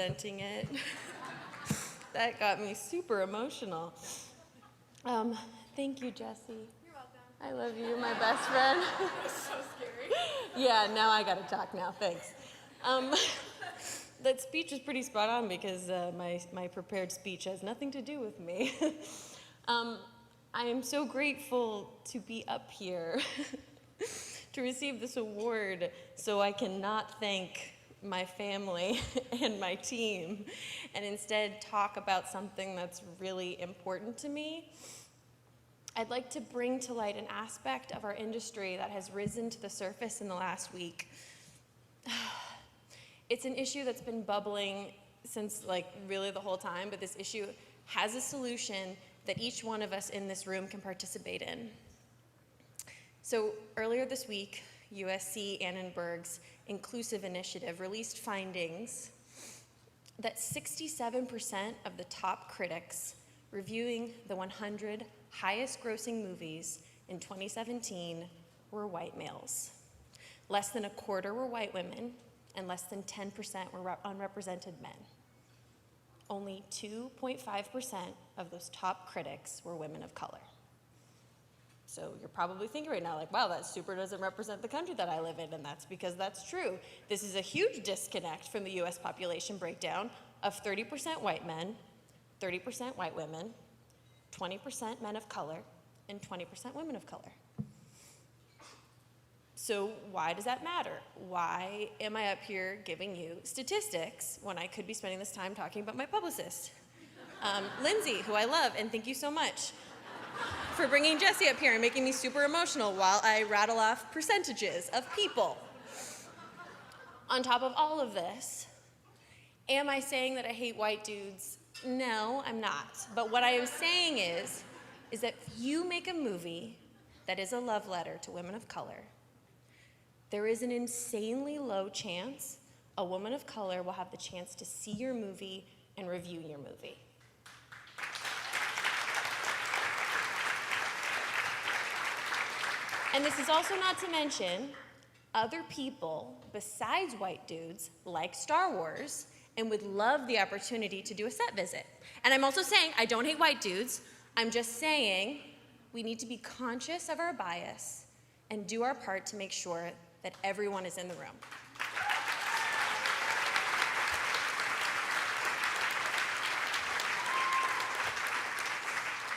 presenting it. That got me super emotional. Thank you, Jessie. You're welcome. I love you, my best friend. So scary. Yeah, now I gotta talk now, thanks. That speech is pretty spot on because my prepared speech has nothing to do with me. I am so grateful to be up here to receive this award so I cannot thank my family and my team and instead talk about something that's really important to me. I'd like to bring to light an aspect of our industry that has risen to the surface in the last week. It's an issue that's been bubbling since really the whole time, but this issue has a solution that each one of us in this room can participate in. So earlier this week, USC Annenberg's Inclusive Initiative released findings that 67% of the top critics reviewing the 100 highest grossing movies in 2017 were white males. Less than a quarter were white women, and less than 10% were unrepresented men. Only 2.5% of those top critics were women of color. So you're probably thinking right now, wow, that super doesn't represent the country that I live in, and that's because that's true. This is a huge disconnect from the US population breakdown of 30% white men, 30% white women, 20% men of color, and 20% women of color. So why does that matter? Why am I up here giving you statistics when I could be spending this time talking about my publicist, Lindsay, who I love, and thank you so much for bringing Jessie up here and making me super emotional while I rattle off percentages of people. On top of all of this, am I saying that I hate white dudes? No, I'm not. But what I am saying is that if you make a movie that is a love letter to women of color, there is an insanely low chance a woman of color will have the chance to see your movie and review your movie. And this is also not to mention other people besides white dudes like Star Wars and would love the opportunity to do a set visit. And I'm also saying I don't hate white dudes. I'm just saying we need to be conscious of our bias and do our part to make sure that everyone is in the room.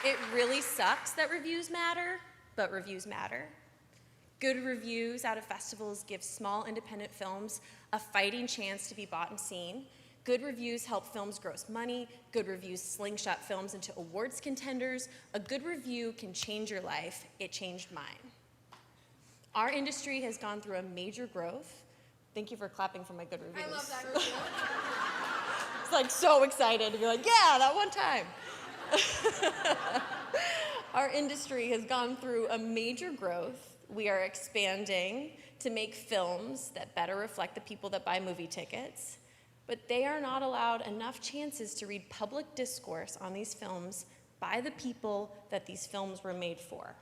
It really sucks that reviews matter, but reviews matter. Good reviews out of festivals give small independent films a fighting chance to be bought and seen. Good reviews help films gross money. Good reviews slingshot films into awards contenders. A good review can change your life. It changed mine. Our industry has gone through a major growth. Thank you for clapping for my good reviews. I love that review. It's so excited to be yeah, that one time. Our industry has gone through a major growth. We are expanding to make films that better reflect the people that buy movie tickets, but they are not allowed enough chances to read public discourse on these films by the people that these films were made for.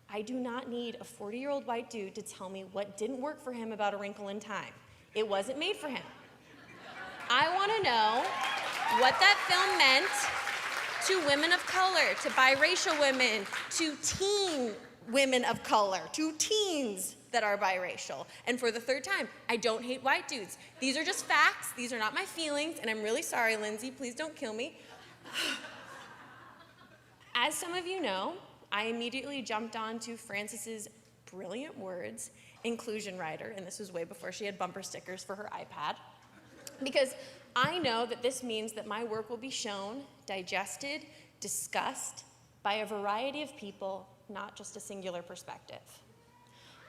I do not need a 40-year-old white dude to tell me what didn't work for him about A Wrinkle in Time. It wasn't made for him. I want to know what that film meant to women of color, to biracial women, to teen women of color, to teens that are biracial. And for the third time, I don't hate white dudes. These are just facts. These are not my feelings, and I'm really sorry, Lindsay. Please don't kill me. As some of you know, I immediately jumped onto Frances's brilliant words, inclusion writer, and this was way before she had bumper stickers for her iPad, because I know that this means that my work will be shown, digested, discussed by a variety of people, not just a singular perspective.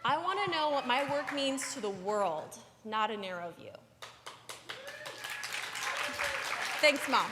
I want to know what my work means to the world, not a narrow view. Thanks, Mom.